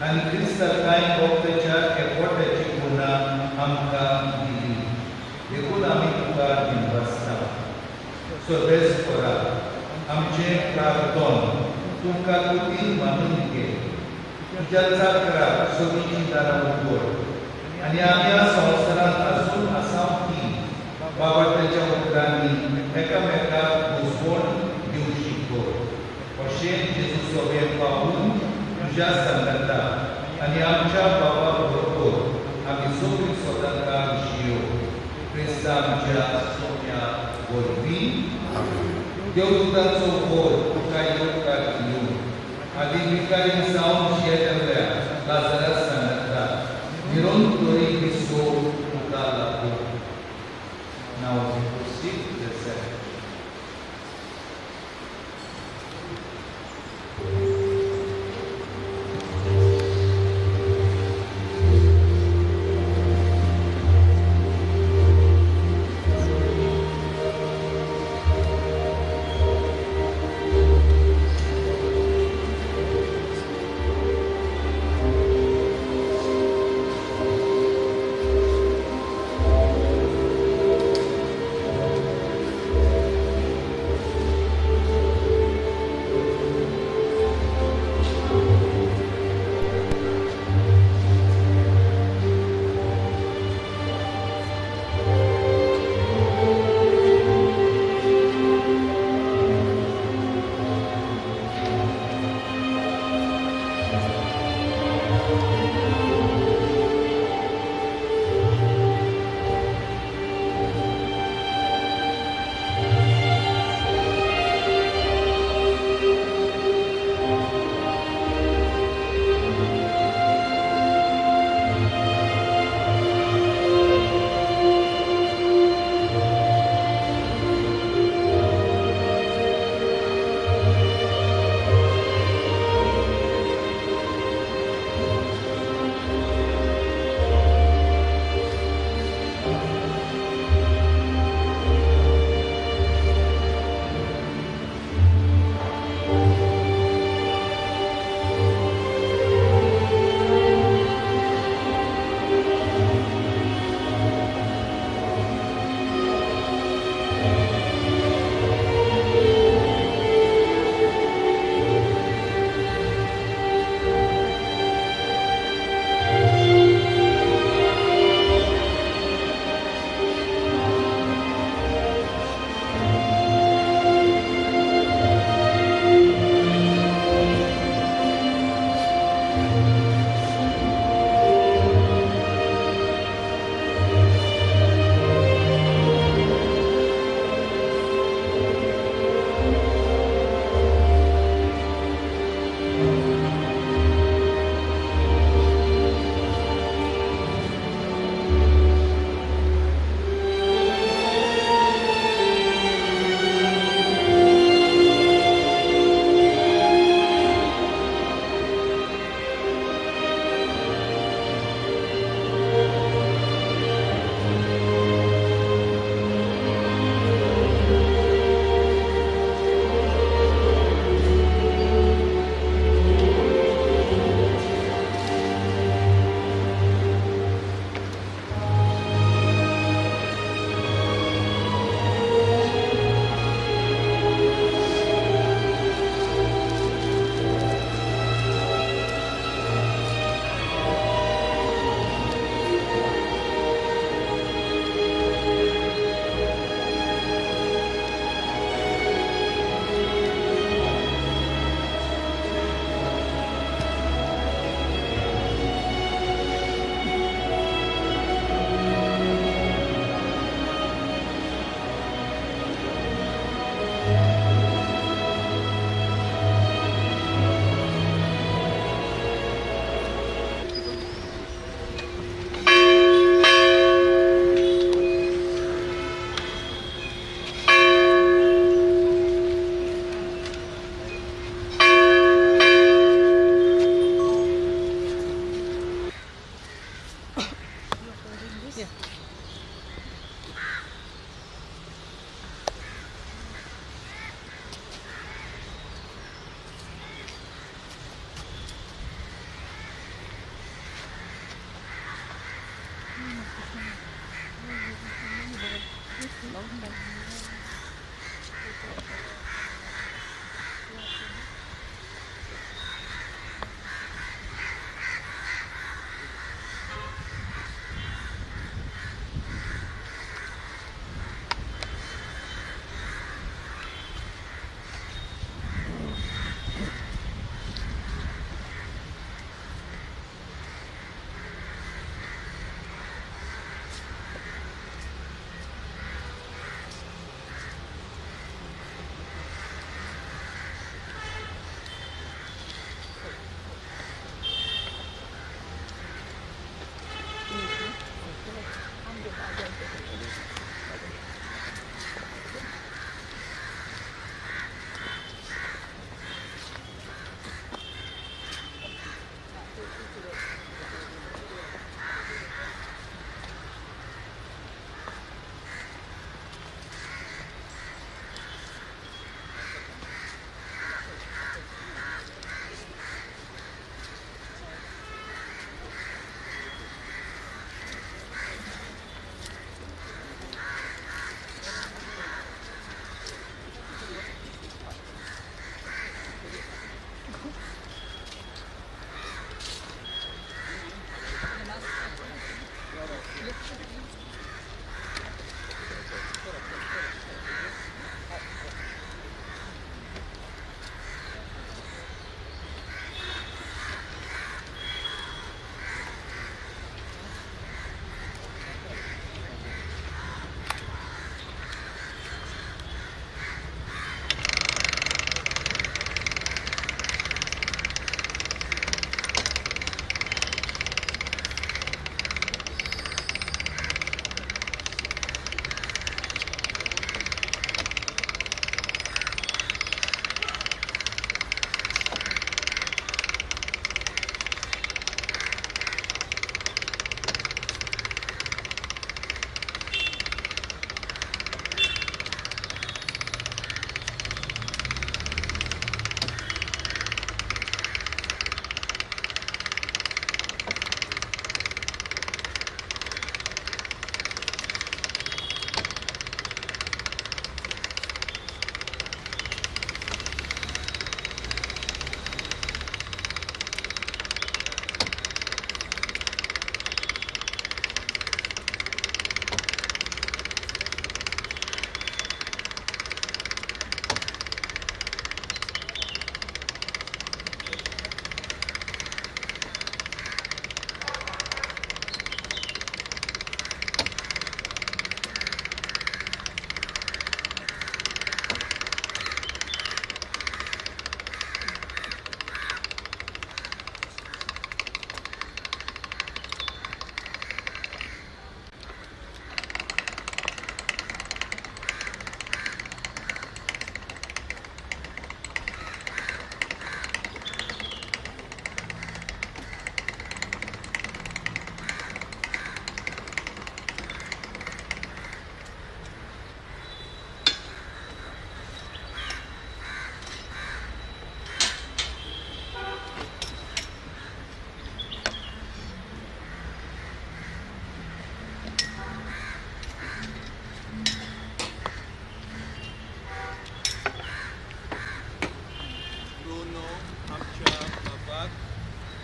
आनी क्रिस्ताकाय भक्ताच्या एकवटाची गुणां आमकां दिली देखून आमी तुका दिवसता सर्वेस्परा आमचें प्रार्थन तुमकां कुतीन मानून घे तुज्या चाकराक सगळीं दारां उगड आनी आमी ह्या संवसारांत आजून आसा ती बाबाच्या उतरांनी एकामेकाक घुसवण दिवची कर अशें जेजू सगळें पावून तुज्या सांगता आनी आमच्या बाबा बरोबर आमी सगळीं स्वतंत्रां जियो क्रिस्ता आमच्या सोम्या वरवीं देवदूतांचो बोर तुका येवकार दिवं आदी विकारीन सावन शेतल्या लाजरास सांगता निरंतरी विसो तुका लागूं नांव सीट दसर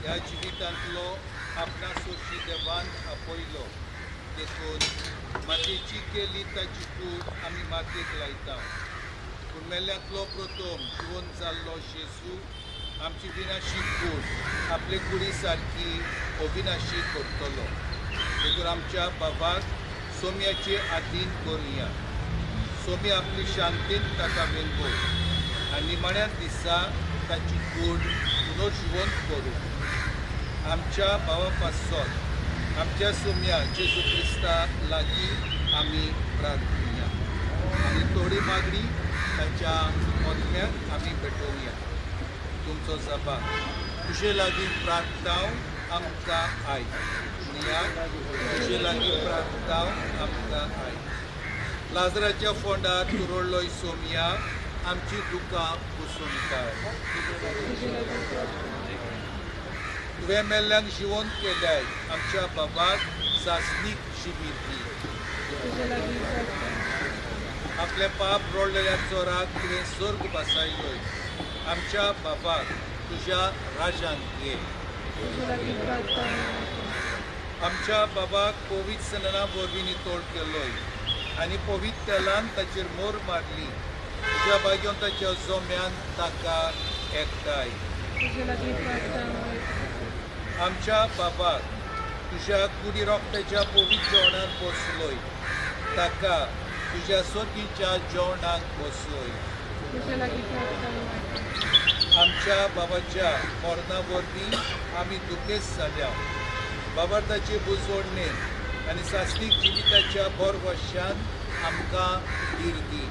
ह्या जिवितांतलो आपणा सोशी देवान आपयलो देखून मातयेची केली ताची कूड आमी मातयेक लायता पूण मेल्ल्यांतलो प्रथम जिवन जाल्लो जेजू आमची विनाशी कूड आपले कुडी सारकी अविनाशी करतलो देखून आमच्या बाबाक सोम्याचे आदीन करुया सोमी आपली शांतीन ताका वेंगो आनी निमाण्या दिसा ताची कूड पुनर्जिवंत करूं आमच्या भावा पासत आमच्या सोम्या जेजू क्रिस्ता लागीं आमी प्रार्थुया आनी थोडी मागणी ताच्या मोतम्याक आमी भेटोवया तुमचो सभा तुजे लागीं प्रार्थनाव आमकां आयक तुजे लागीं प्रार्थनाव आमकां आयक लाजराच्या फोंडार तुरळलोय सोम्या आमची दुकां पुसून काड तुवें मेल्ल्यांक जिवंत केल्याय आमच्या बाबाक सासणीक जिवीत दी आपले पाप रोळलेल्या चोराक तुवें स्वर्ग बसायलोय आमच्या बाबाक तुज्या राजांत घे आमच्या बाबाक पवित्र सनना वरवीं नितोळ केलोय आनी पवित्र तेलान ताचेर मोर मारली तुज्या बागेन ताच्या जोम्यान ताका एकठांय आमच्या बाबाक तुज्या कुडी रोखट्याच्या पवित्र जेवणान बसलोय ताका तुज्या सर्गीच्या जेवणाक बसलोय आमच्या बाबाच्या मरणा वरवीं आमी दुखेस्त जाल्या बाबा ताचे बुजवणेन आनी सासणीक जिविताच्या बोर वर्षान आमकां धीर दी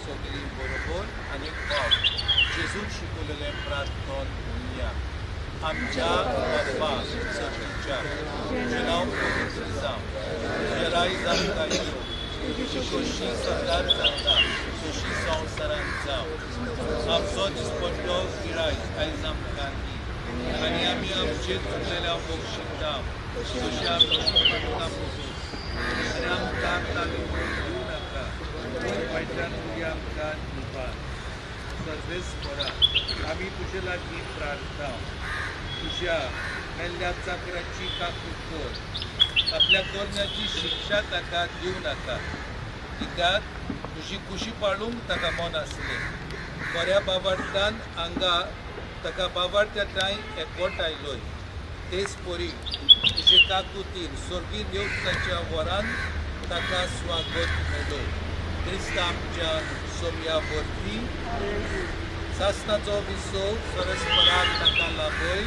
सगळीं बरोबर आनी भाव जेजून शिकयलेलें प्रार्थन म्हणया आमच्या बाबा सर्गीच्या तुजें नांव पवित्र जावं तुजें राय जावं येवं तुजी खोशी सदांच जाता तशी संवसारांत जावं आमचो दिसपट्टो गिराय आयज आमकां दी आनी आमी आमचे चुकलेल्या भोग शिकता तशें आमी आनी आमकां तालूक दिवं नाका वायटान तुगे आमकां दिवपाक सर्वेस्परा आमी तुजे लागीं प्रार्थना तुज्या मेल्ल्या चाकराची काकूट कर आपल्या कर्ण्याची शिक्षा ताका दिवं नाका कित्याक तुजी खुशी पाळूंक ताका मन आसलें बऱ्या बाबार्थान हांगा ताका बाबार्थ्याताय एकवटायलोय तेच परी तुजे काकुतीन स्वर्गीय देवताच्या वरान ताका स्वागत मेळो क्रिस्त आमच्या सोम्या वरवीं सासणाचो विसो सरस्पराक ताका लाभय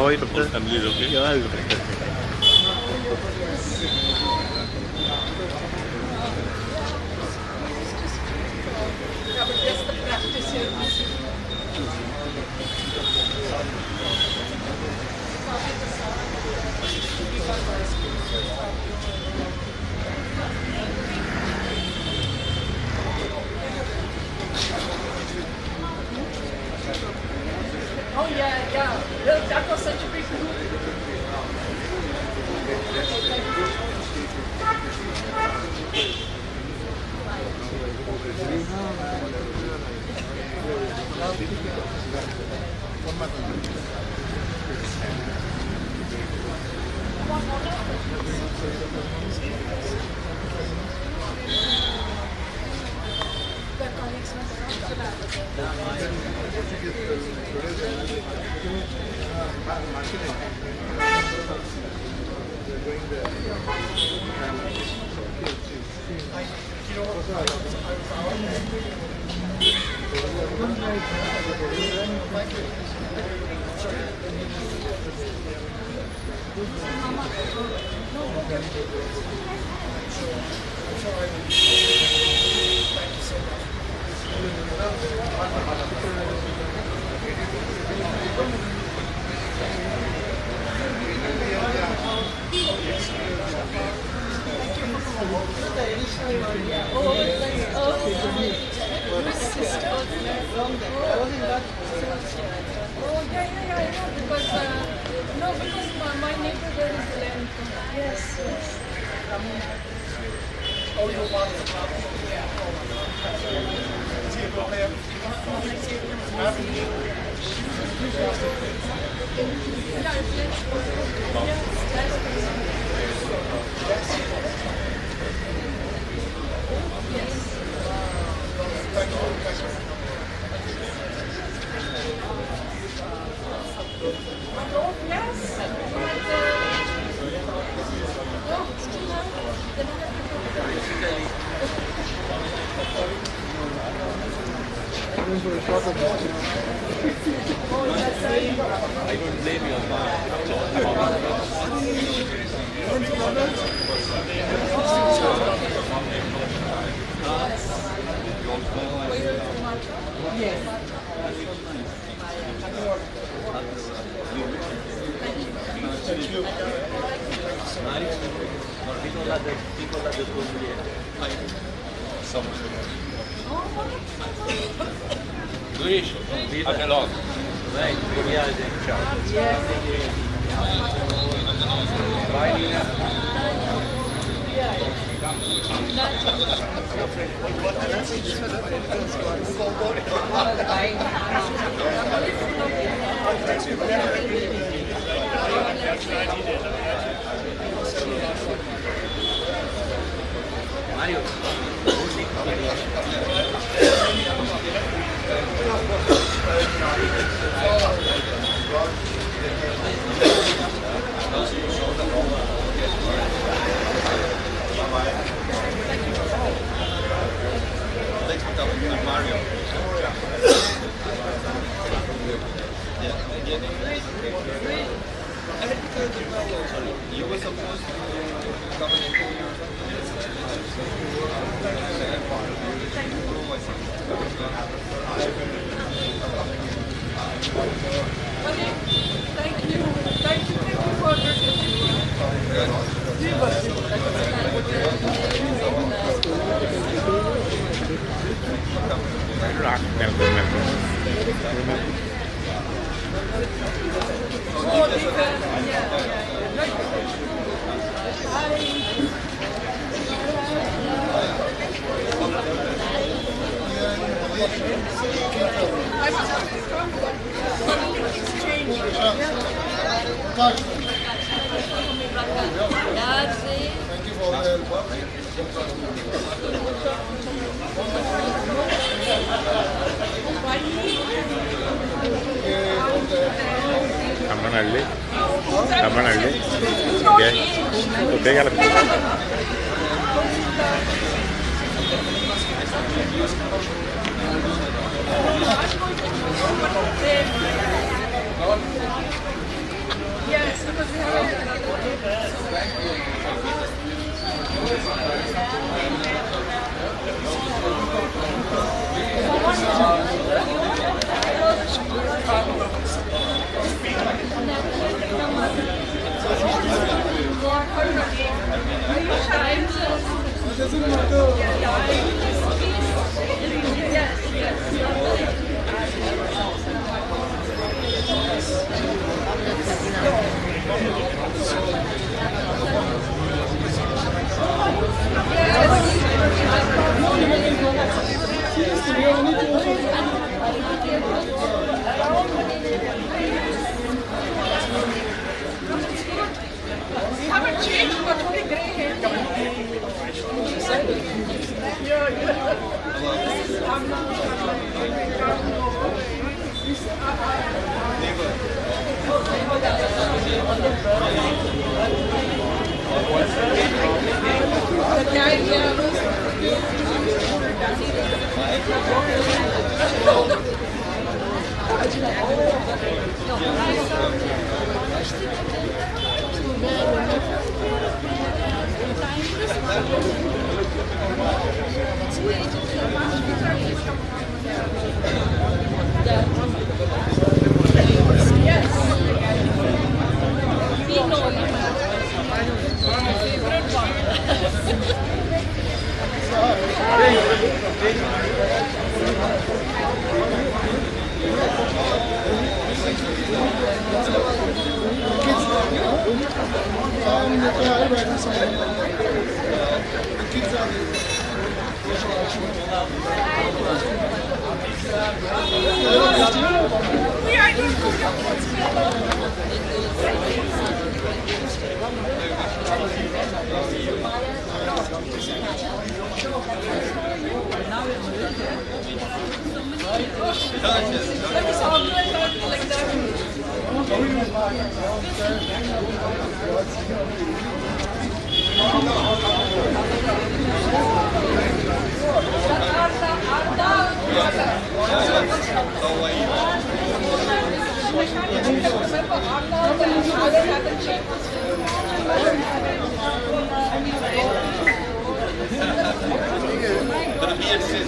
How are you, Doctor? Family is okay? Yeah, I'll protect it. Yeah, but just the practice here. Oh yeah, yeah. That was such a big group. I don't blame you on that. Luís, até logo. Bem, boa viagem. Tchau. Vai, Nina. Mario. Mario. You were supposed to come in. Thank you for Kamanalli. Okay. Okay, got it. Yes, because we have We haven't changed, but only grey hair. We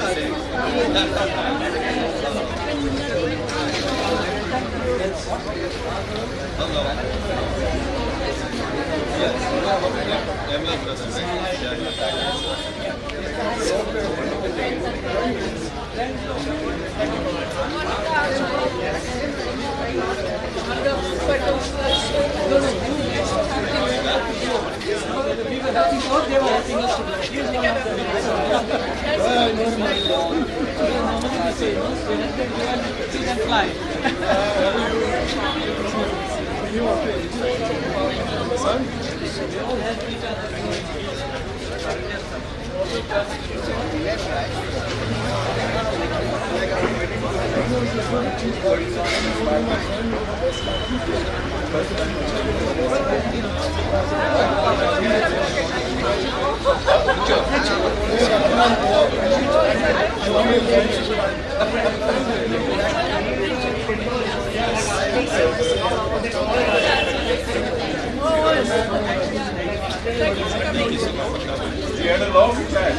had a long chat.